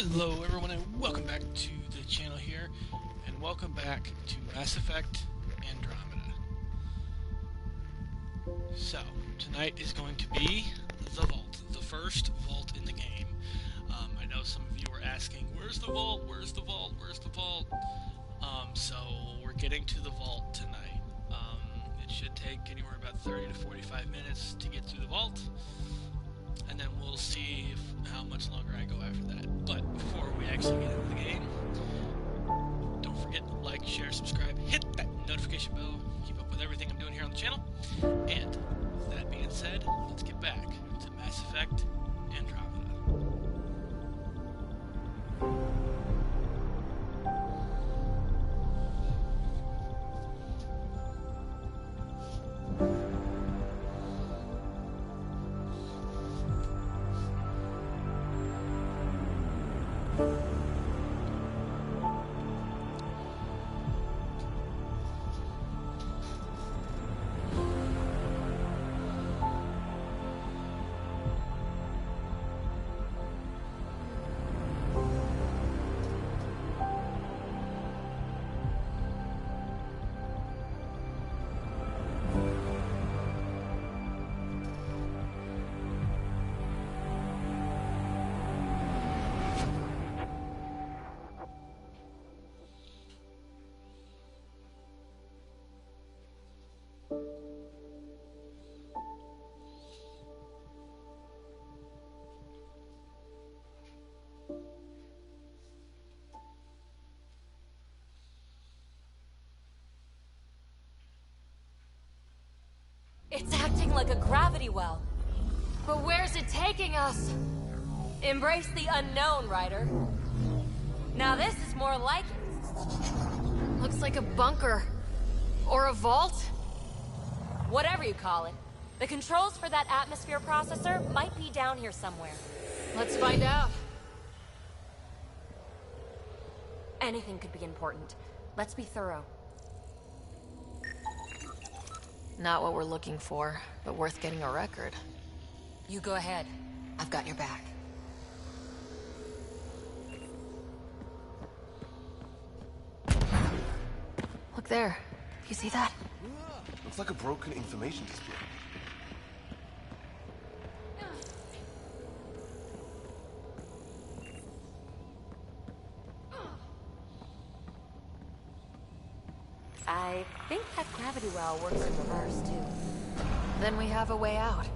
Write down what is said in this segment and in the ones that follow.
Hello everyone and welcome back to the channel here, and welcome back to Mass Effect Andromeda. So, tonight is going to be the Vault, the first vault in the game. I know some of you were asking, where's the vault, where's the vault, where's the vault? So we're getting to the vault tonight. It should take anywhere about 30 to 45 minutes to get through the vault. And then we'll see how much longer I go after that. But before we actually get into the game, don't forget to like, share, subscribe, hit that notification bell, keep up with everything I'm doing here on the channel. And with that being said, let's get back to Mass Effect Andromeda. It's acting like a gravity well. But where's it taking us? Embrace the unknown, Ryder. Now this is more like it. Looks like a bunker. Or a vault. Whatever you call it. The controls for that atmosphere processor might be down here somewhere. Let's find out. Anything could be important. Let's be thorough. Not what we're looking for, but worth getting a record. You go ahead. I've got your back. Look there. You see that? Looks like a broken information display. I think that gravity well works in reverse, too. Then we have a way out.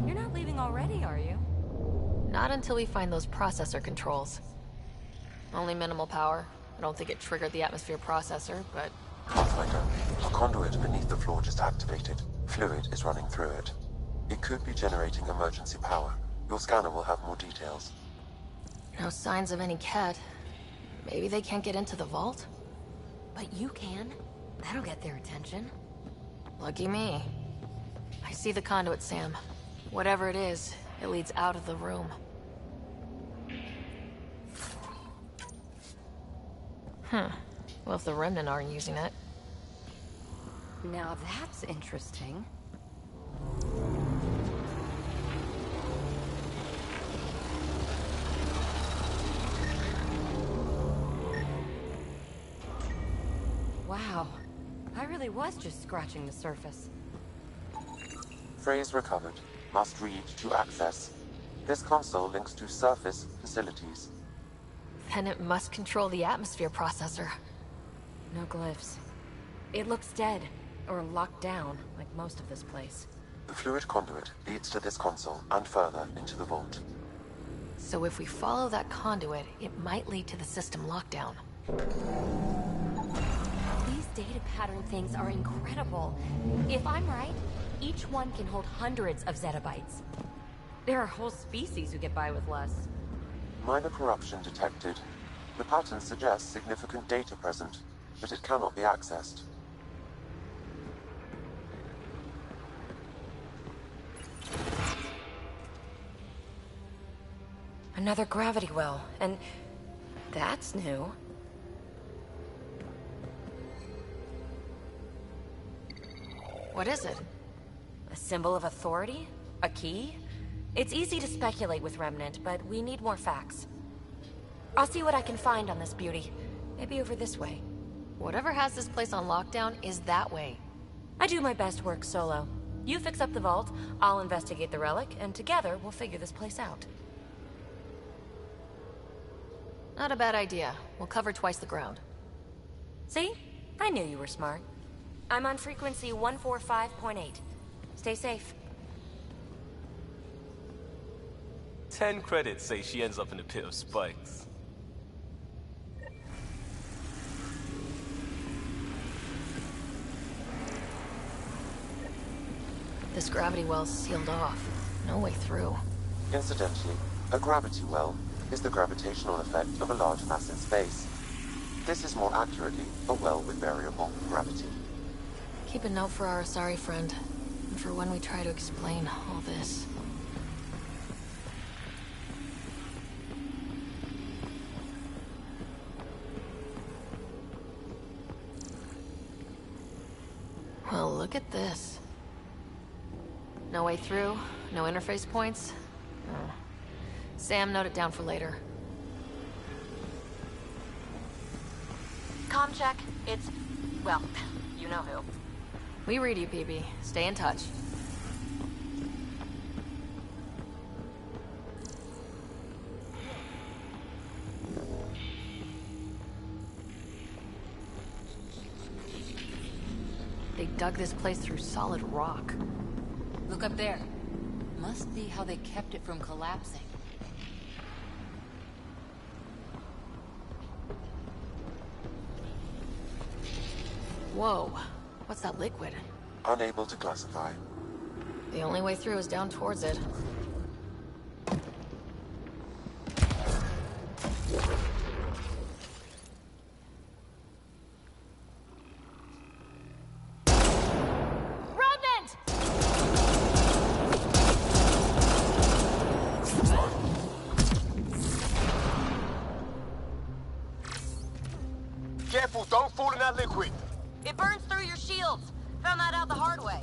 You're not leaving already, are you? Not until we find those processor controls. Only minimal power. I don't think it triggered the atmosphere processor, but... Pathfinder, a conduit beneath the floor just activated. Fluid is running through it. It could be generating emergency power. Your scanner will have more details. No signs of any Ket. Maybe they can't get into the vault? But you can. That'll get their attention. Lucky me. I see the conduit, Sam. Whatever it is, it leads out of the room. Well, if the Remnant aren't using it... Now that's interesting. Wow. I really was just scratching the surface. Phrase recovered. Must read to access. This console links to surface facilities. Then it must control the atmosphere processor. No glyphs. It looks dead, or locked down, like most of this place. The fluid conduit leads to this console and further into the vault. So if we follow that conduit, it might lead to the system lockdown. These data pattern things are incredible. If I'm right, each one can hold hundreds of zettabytes. There are whole species who get by with less. Minor corruption detected. The pattern suggests significant data present, but it cannot be accessed. Another gravity well, and that's new. What is it? A symbol of authority? A key? It's easy to speculate with Remnant, but we need more facts. I'll see what I can find on this beauty. Maybe over this way. Whatever has this place on lockdown is that way. I do my best work solo. You fix up the vault, I'll investigate the relic, and together we'll figure this place out. Not a bad idea. We'll cover twice the ground. See? I knew you were smart. I'm on frequency 145.8. Stay safe. 10 credits say she ends up in a pit of spikes. This gravity well's sealed off. No way through. Incidentally, a gravity well is the gravitational effect of a large mass in space. This is more accurately a well with variable gravity. Keep a note for our Asari friend, and for when we try to explain all this. Well, look at this. No way through, no interface points. Oh. Sam, note it down for later. Comm check. It's... well, you know who. We read you, PB. Stay in touch. They dug this place through solid rock. Look up there. Must be how they kept it from collapsing. Whoa. What's that liquid? Unable to classify. The only way through is down towards it. Careful, don't fall in that liquid. It burns through your shields. Found that out the hard way.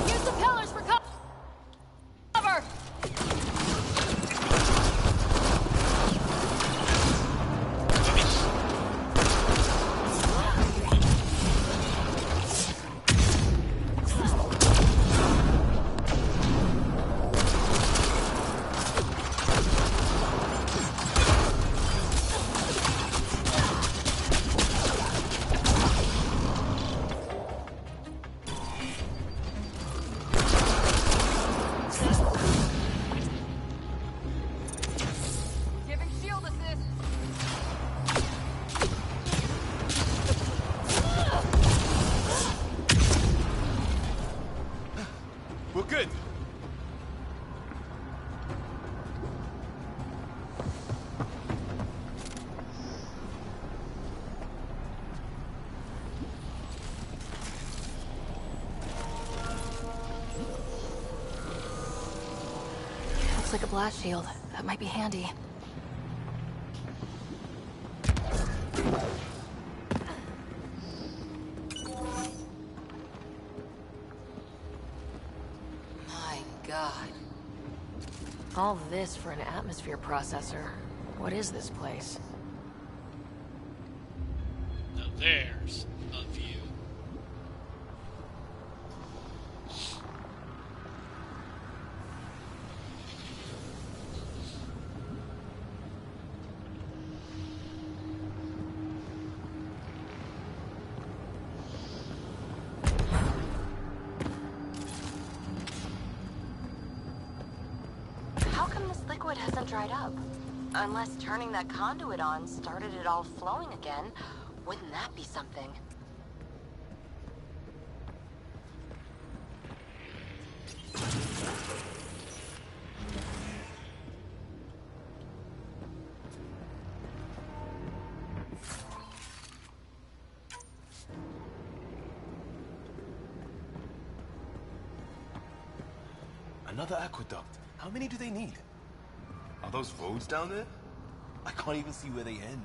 Use the pillars for cover! Giving shield assist. We're good. Looks like a blast shield. That might be handy. My God. All this for an atmosphere processor. What is this place? Now there's a view. How come this liquid hasn't dried up? Unless turning that conduit on started it all flowing again. Wouldn't that be something? Another aqueduct. How many do they need? Are those roads down there? I can't even see where they end.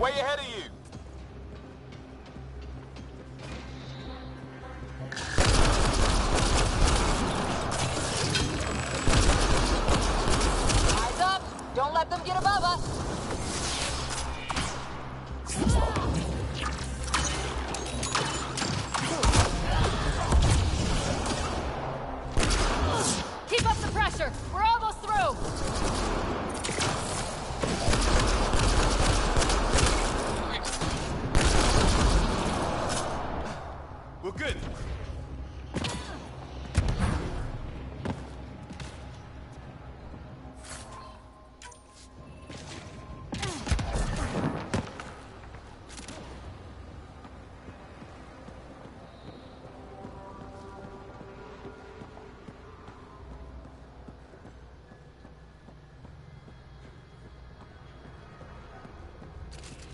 Way ahead of you. Eyes up! Don't let them get above us! Keep up the pressure! We're almost through! We're good.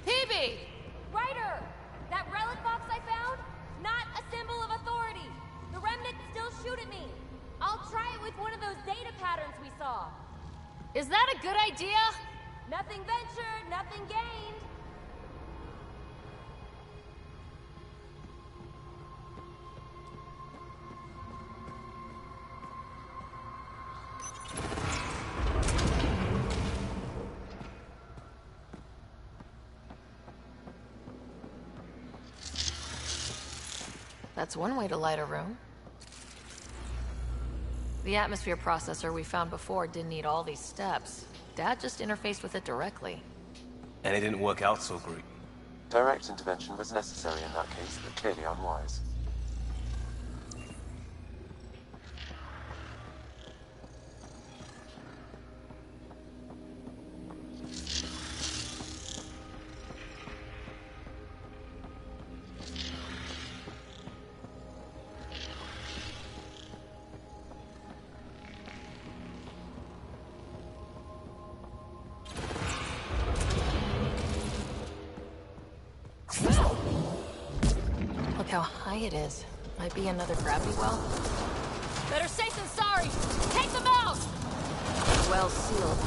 PB! Ryder! That relic box I found? Not a symbol of authority. The remnants still shoot at me. I'll try it with one of those data patterns we saw. Is that a good idea? Nothing ventured, nothing gained. That's one way to light a room. The atmosphere processor we found before didn't need all these steps. Dad just interfaced with it directly. And it didn't work out so great. Direct intervention was necessary in that case, but clearly unwise. Look how high it is. Might be another gravity well. Better safe than sorry. Take them out! Well sealed.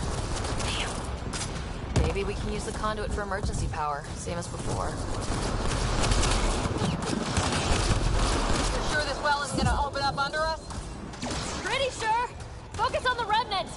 Damn. Maybe we can use the conduit for emergency power, same as before. You're sure this well isn't gonna open up under us? Pretty sure. Focus on the remnant.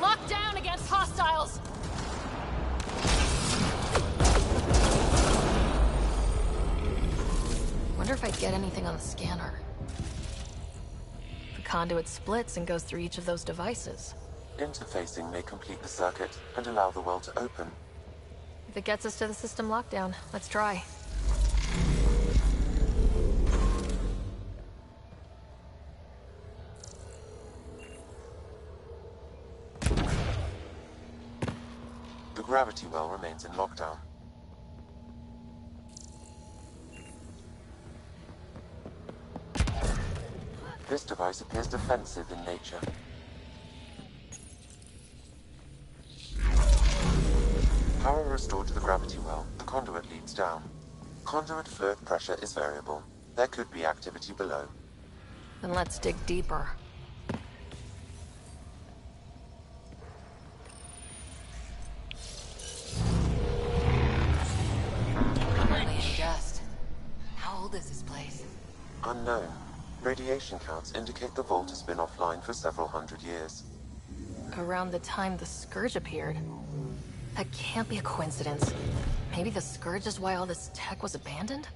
Locked down against hostiles. Wonder if I'd get anything on the scanner. The conduit splits and goes through each of those devices. Interfacing may complete the circuit and allow the well to open. If it gets us to the system lockdown, let's try. The gravity well remains in lockdown. This device appears defensive in nature. Power restored to the gravity well, the conduit leads down. Conduit fluid pressure is variable. There could be activity below. Then let's dig deeper. Alien dust. How old is this place? Unknown. Radiation counts indicate the vault has been offline for several hundred years. Around the time the Scourge appeared. That can't be a coincidence. Maybe the Scourge is why all this tech was abandoned?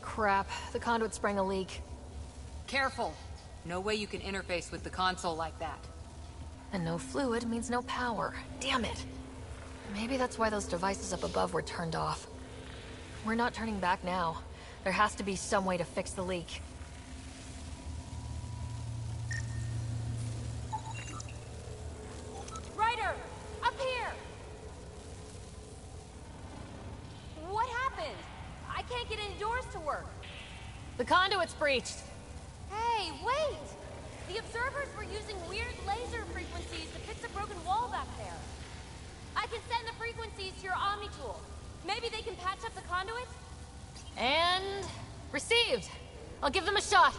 Crap, the conduit sprang a leak. Careful. No way you can interface with the console like that. And no fluid means no power. Damn it. Maybe that's why those devices up above were turned off. We're not turning back now. There has to be some way to fix the leak. Ryder! Up here! What happened? I can't get any doors to work. The conduit's breached. Hey, wait! The observers were using weird laser frequencies to fix a broken wall back there. I can send the frequencies to your Omni tool. Maybe they can patch up the conduit? And... received. I'll give them a shot.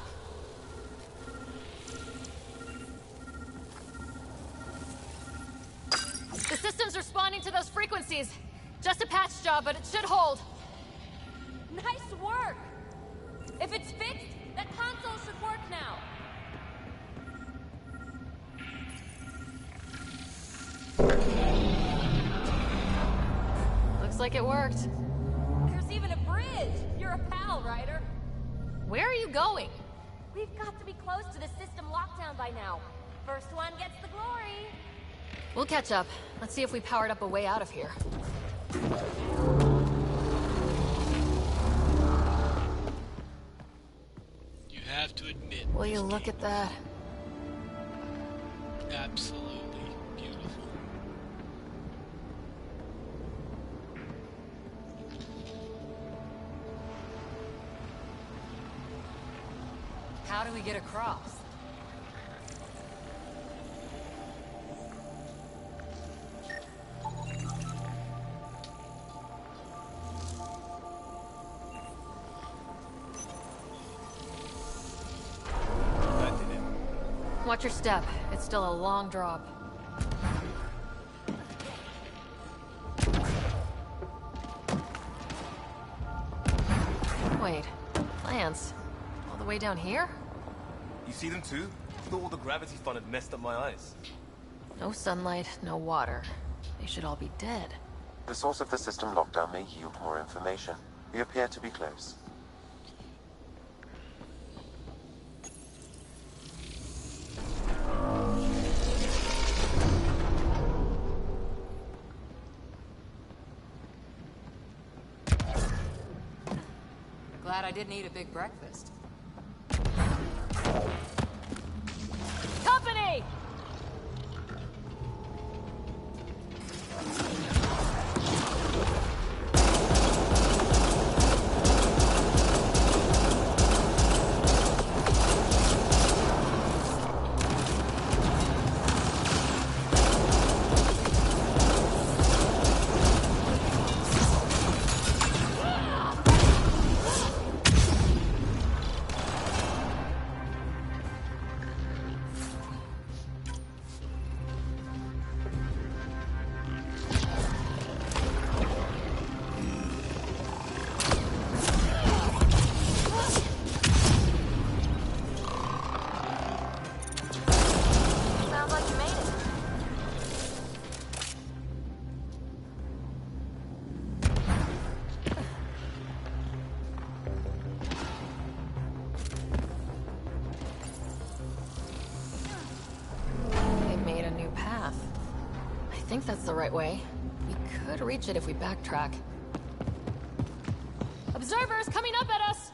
The system's responding to those frequencies. Just a patch job, but it should hold. Nice work! If it's fixed, that console should work now. Looks like it worked. There's even a bridge! You're a pal, Ryder. Where are you going? We've got to be close to the system lockdown by now. First one gets the glory. We'll catch up. Let's see if we powered up a way out of here. You have to admit. Will you this look game at that? is absolutely beautiful. How do we get across? That did it. Watch your step. It's still a long drop. Wait. Plants? All the way down here? You see them too? Thought all the gravity fun had messed up my eyes. No sunlight, no water. They should all be dead. The source of the system lockdown may yield more information. We appear to be close. Glad I didn't eat a big breakfast. Company! Sounds like you made it. They made a new path. I think that's the right way. We could reach it if we backtrack. Observers coming up at us!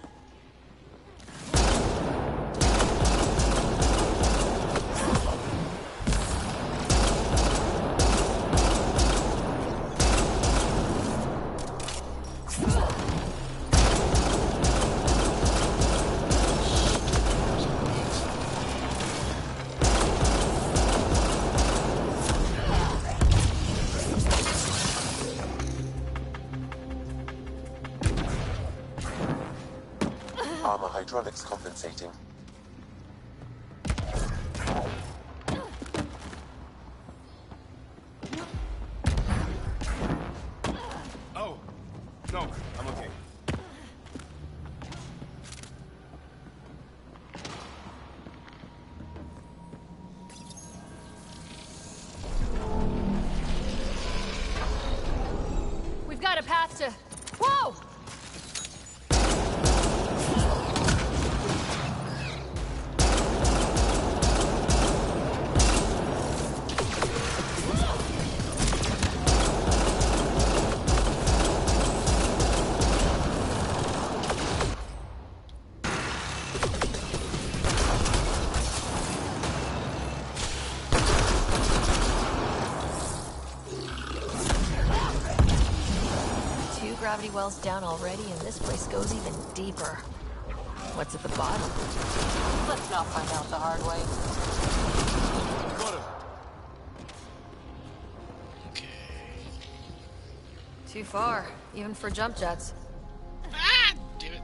Armor hydraulics compensating. Oh, no, I'm okay. We've got a path to... Whoa! gravity wells down already, and this place goes even deeper. What's at the bottom? Let's not find out the hard way. Got him. Okay. Too far, even for jump jets. Ah! Damn it.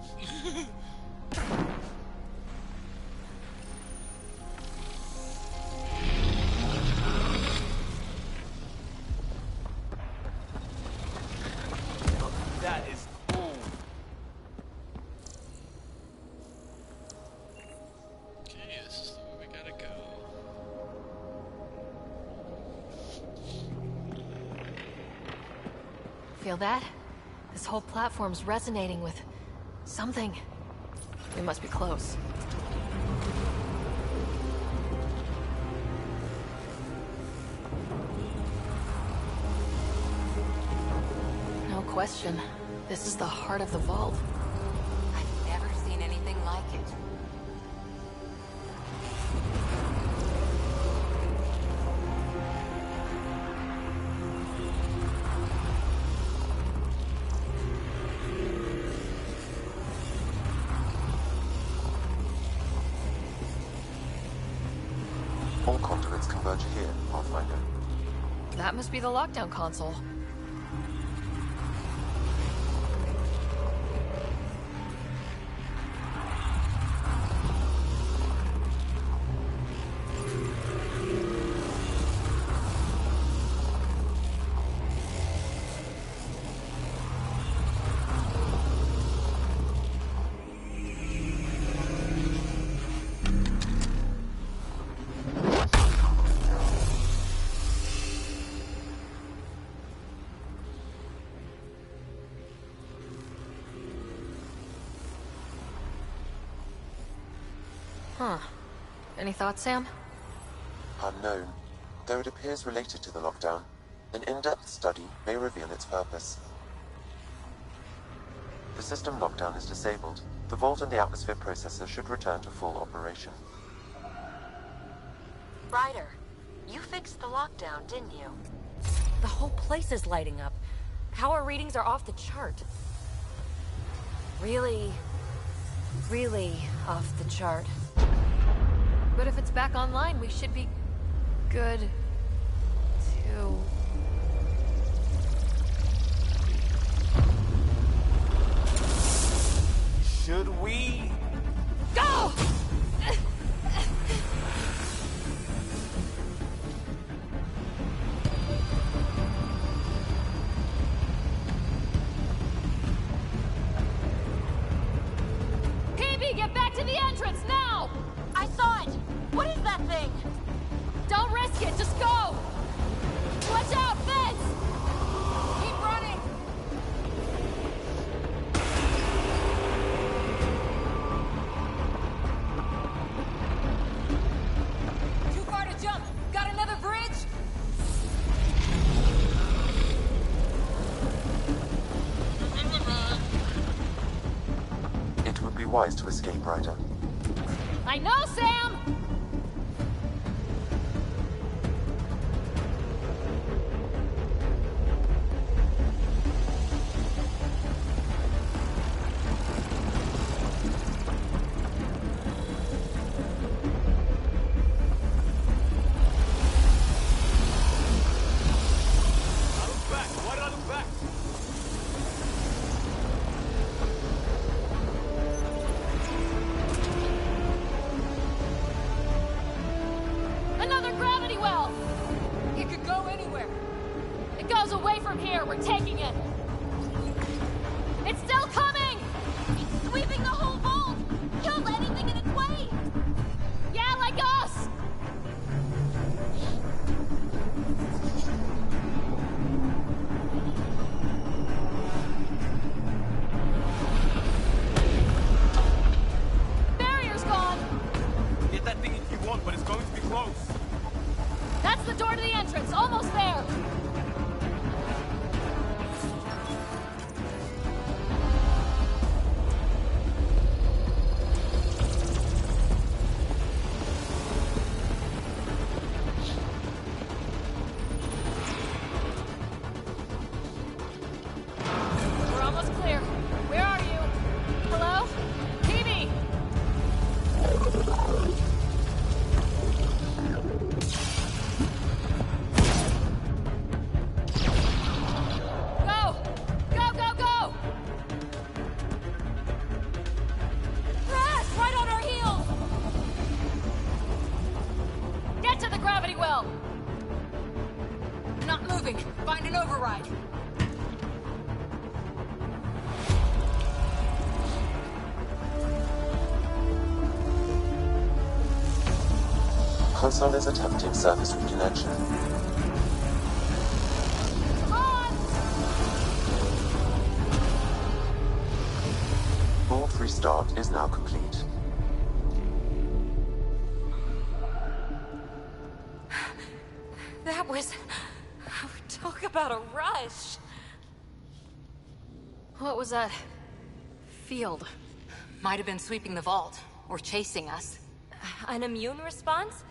That is cool. Okay, this is the way we gotta go. Feel that? This whole platform's resonating with something. We must be close. No question. This is the heart of the vault. I've never seen anything like it. All conduits converge here, Pathfinder. That must be the lockdown console. Huh. Any thoughts, Sam? Unknown. Though it appears related to the lockdown, an in-depth study may reveal its purpose. The system lockdown is disabled. The vault and the atmosphere processor should return to full operation. Ryder, you fixed the lockdown, didn't you? The whole place is lighting up. Power readings are off the chart. Really off the chart. But if it's back online, we should be good too. Should we? Go! PB, get back to the entrance now! I saw it! What is that thing? Don't risk it, just go! Watch out, Vince! Keep running! Too far to jump! Got another bridge? Run. It would be wise to escape, Ryder. I know, Sam! I look back. Why did I look back? Another gravity well! It could go anywhere. It goes away from here, we're taking it! It's still coming! It's sweeping the whole vault! Kills anything in its way! Yeah, like us! Barrier's gone! Get that thing if you want, but it's going to be close. That's the door to the entrance, almost there! Find an override. Console is attempting service reconnection. Vault restart is now complete. That was... Talk about a rush. What was that? Field. Might have been sweeping the vault, or chasing us. An immune response?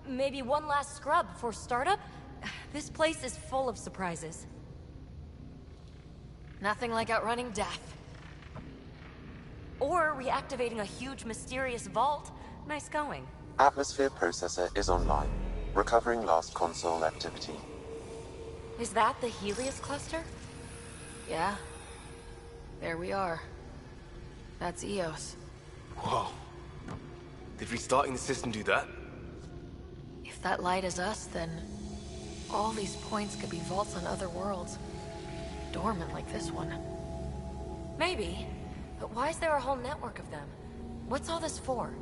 Maybe one last scrub before startup? This place is full of surprises. Nothing like outrunning death. Or reactivating a huge mysterious vault. Nice going. Atmosphere processor is online. Recovering last console activity. Is that the Helios cluster? Yeah. There we are. That's Eos. Whoa. Did restarting the system do that? If that light is us, then all these points could be vaults on other worlds. Dormant like this one. Maybe. But why is there a whole network of them? What's all this for?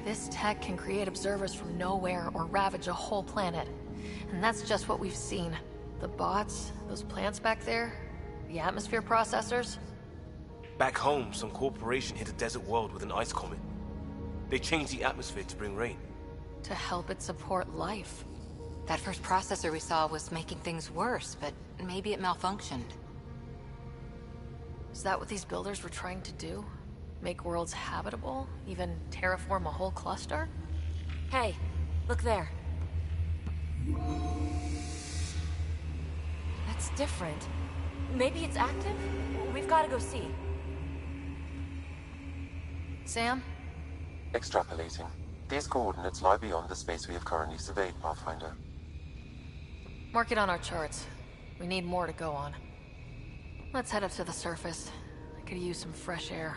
This tech can create observers from nowhere or ravage a whole planet. And that's just what we've seen. The bots, those plants back there, the atmosphere processors. Back home, some corporation hit a desert world with an ice comet. They changed the atmosphere to bring rain. To help it support life. That first processor we saw was making things worse, but maybe it malfunctioned. Is that what these builders were trying to do? Make worlds habitable? Even terraform a whole cluster? Hey, look there. That's different. Maybe it's active? We've got to go see. Sam? Extrapolating. These coordinates lie beyond the space we have currently surveyed, Pathfinder. Mark it on our charts. We need more to go on. Let's head up to the surface. I could use some fresh air.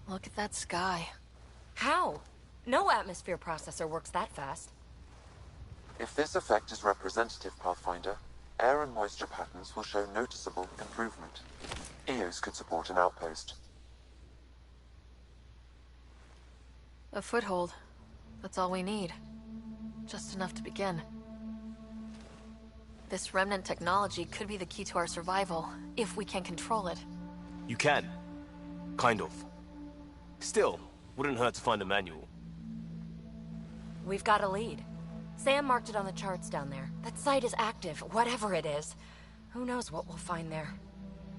Look at that sky. How? No atmosphere processor works that fast. If this effect is representative, Pathfinder, air and moisture patterns will show noticeable improvement. Eos could support an outpost. A foothold. That's all we need. Just enough to begin. This remnant technology could be the key to our survival, if we can control it. You can. Kind of. Still, wouldn't hurt to find a manual. We've got a lead. Sam marked it on the charts down there. That site is active, whatever it is. Who knows what we'll find there.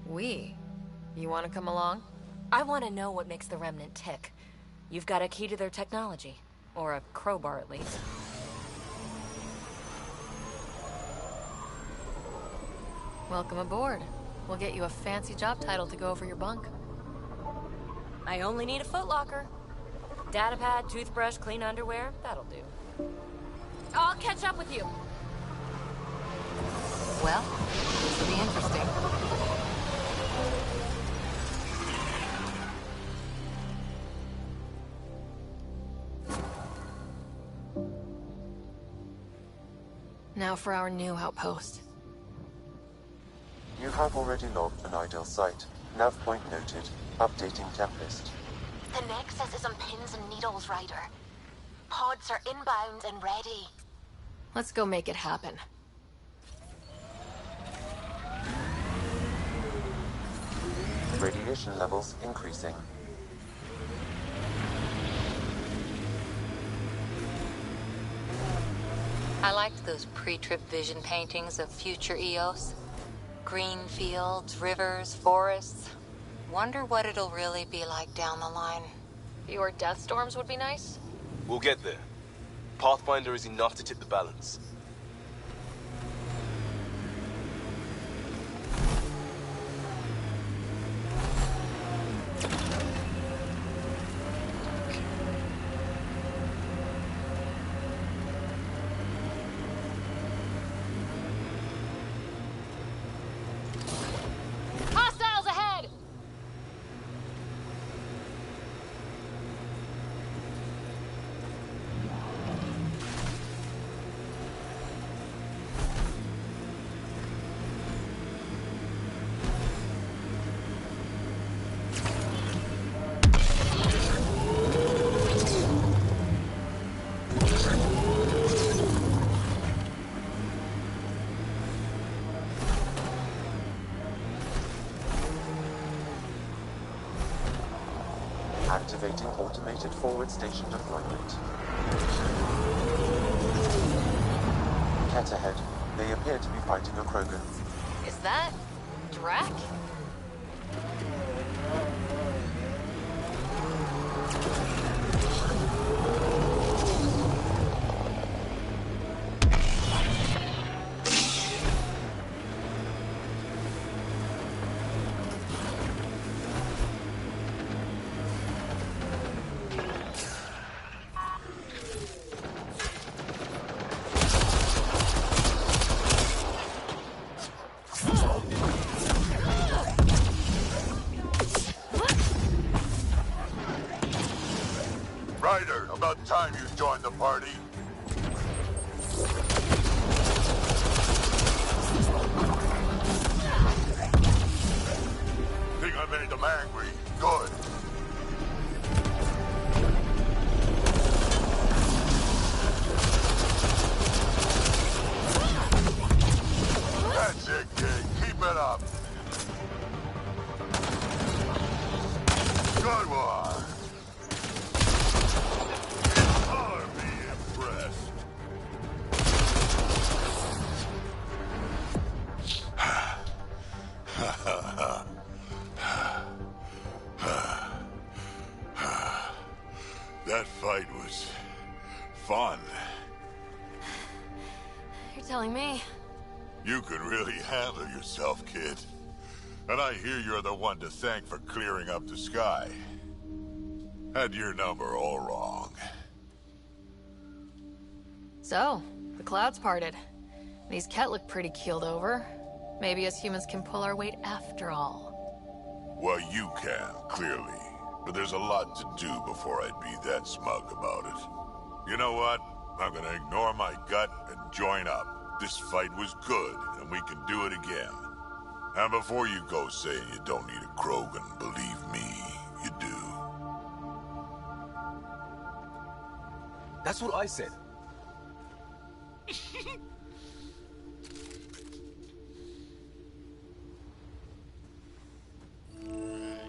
We? You want to come along? I want to know what makes the Remnant tick. You've got a key to their technology. Or a crowbar, at least. Welcome aboard. We'll get you a fancy job title to go over your bunk. I only need a footlocker. Datapad, toothbrush, clean underwear, that'll do. I'll catch up with you. Well, this will be interesting. Now for our new outpost. You have already logged an ideal site. Nav point noted. Updating templist. The Nexus is on pins and needles, Ryder. Pods are inbound and ready. Let's go make it happen. Radiation levels increasing. I liked those pre-trip vision paintings of future Eos. Green fields, rivers, forests. Wonder what it'll really be like down the line. Fewer death storms would be nice. We'll get there. Pathfinder is enough to tip the balance. Hostiles ahead! Activating automated forward station deployment. Cat ahead. They appear to be fighting a Krogan. Is that... Drac? Ryder, about time you joined the party. Think I made them angry. Good. That's it, kid. Keep it up. Good one. I'll be impressed. That fight was fun. You're telling me. You can really handle yourself, kid. And I hear you're the one to thank for clearing up the sky. Had your number all wrong. So, the clouds parted. These Ket look pretty keeled over. Maybe us humans can pull our weight after all. Well, you can, clearly. But there's a lot to do before I'd be that smug about it. You know what? I'm gonna ignore my gut and join up. This fight was good, and we can do it again. And before you go saying you don't need a Krogan, believe me, you do. That's what I said.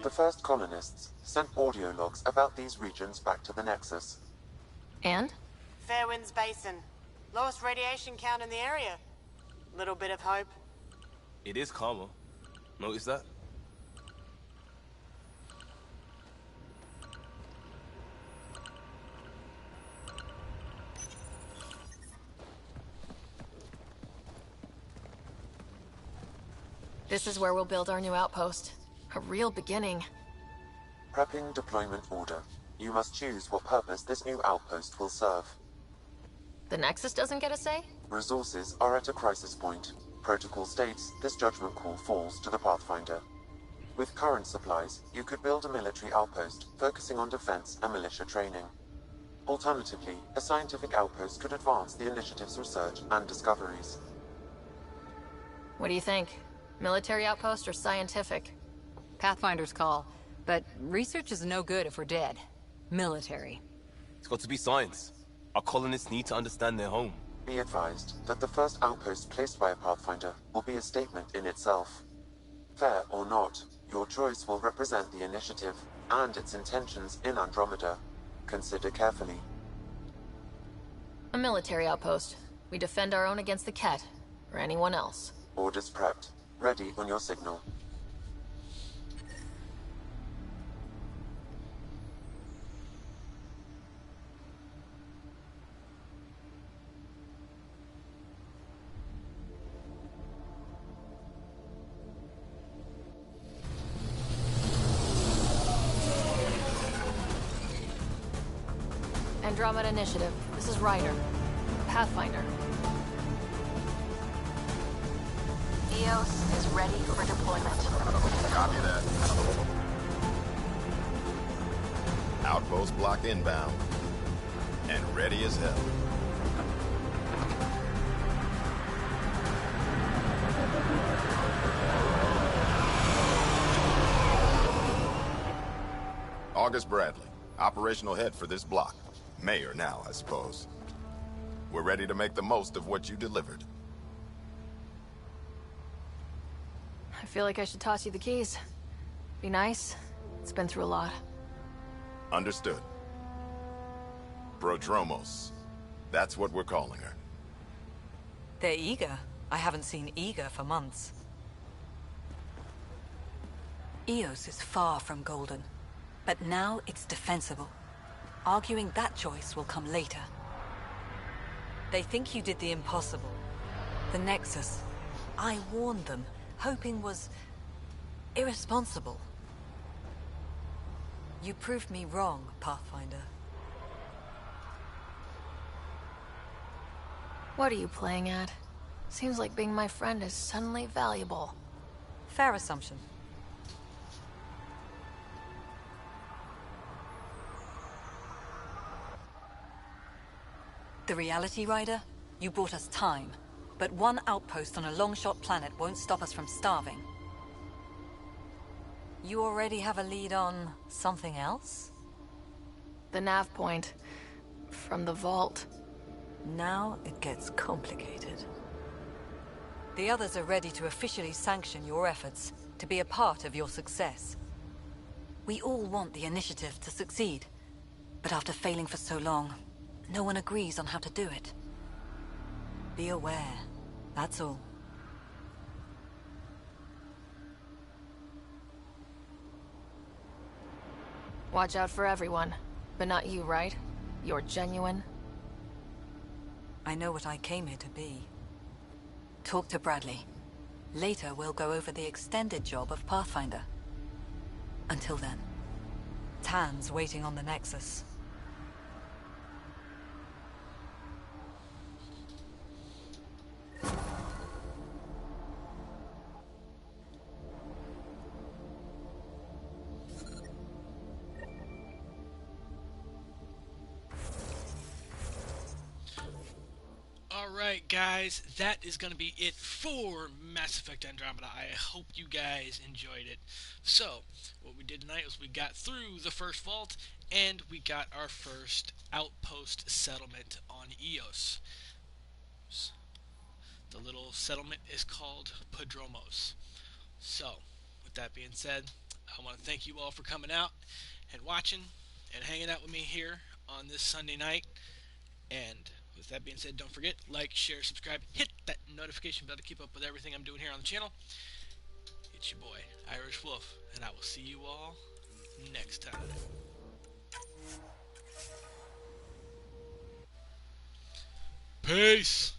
The first colonists sent audio logs about these regions back to the Nexus. And? Fairwinds Basin. Lowest radiation count in the area. Little bit of hope. It is calmer. Notice that? This is where we'll build our new outpost. A real beginning. Prepping deployment order. You must choose what purpose this new outpost will serve. The Nexus doesn't get a say? Resources are at a crisis point. Protocol states this judgment call falls to the Pathfinder. With current supplies, you could build a military outpost focusing on defense and militia training. Alternatively, a scientific outpost could advance the initiative's research and discoveries. What do you think? Military outpost or scientific? Pathfinder's call. But research is no good if we're dead. Military. It's got to be science. Our colonists need to understand their home. Be advised that the first outpost placed by a Pathfinder will be a statement in itself. Fair or not, your choice will represent the initiative and its intentions in Andromeda. Consider carefully. A military outpost. We defend our own against the Ket, or anyone else. Orders prepped. Ready on your signal. Andromeda Initiative. This is Ryder. Pathfinder. EOS is ready for deployment. Copy that. Outpost block inbound. And ready as hell. August Bradley, operational head for this block. Mayor now, I suppose. We're ready to make the most of what you delivered. I feel like I should toss you the keys. Be nice. It's been through a lot. Understood. Prodromos. That's what we're calling her. They're eager. I haven't seen eager for months. EOS is far from golden, but now it's defensible. Arguing that choice will come later. They think you did the impossible. The Nexus. I warned them, hoping was irresponsible. You proved me wrong, Pathfinder. What are you playing at? Seems like being my friend is suddenly valuable. Fair assumption. The reality, Ryder? You brought us time. But one outpost on a long-shot planet won't stop us from starving. You already have a lead on something else? The nav point. From the vault. Now it gets complicated. The others are ready to officially sanction your efforts, to be a part of your success. We all want the initiative to succeed. But after failing for so long, no one agrees on how to do it. Be aware, that's all. Watch out for everyone. But not you, right? You're genuine. I know what I came here to be. Talk to Bradley. Later, we'll go over the extended job of Pathfinder. Until then, Tan's waiting on the Nexus. Alright guys, that is going to be it for Mass Effect Andromeda. I hope you guys enjoyed it. So, what we did tonight was we got through the first vault, and we got our first outpost settlement on Eos. The little settlement is called Prodromos. So, with that being said, I want to thank you all for coming out and watching and hanging out with me here on this Sunday night. And with that being said, don't forget, like, share, subscribe, hit that notification bell to keep up with everything I'm doing here on the channel. It's your boy, Irish Wolf, and I will see you all next time. Peace!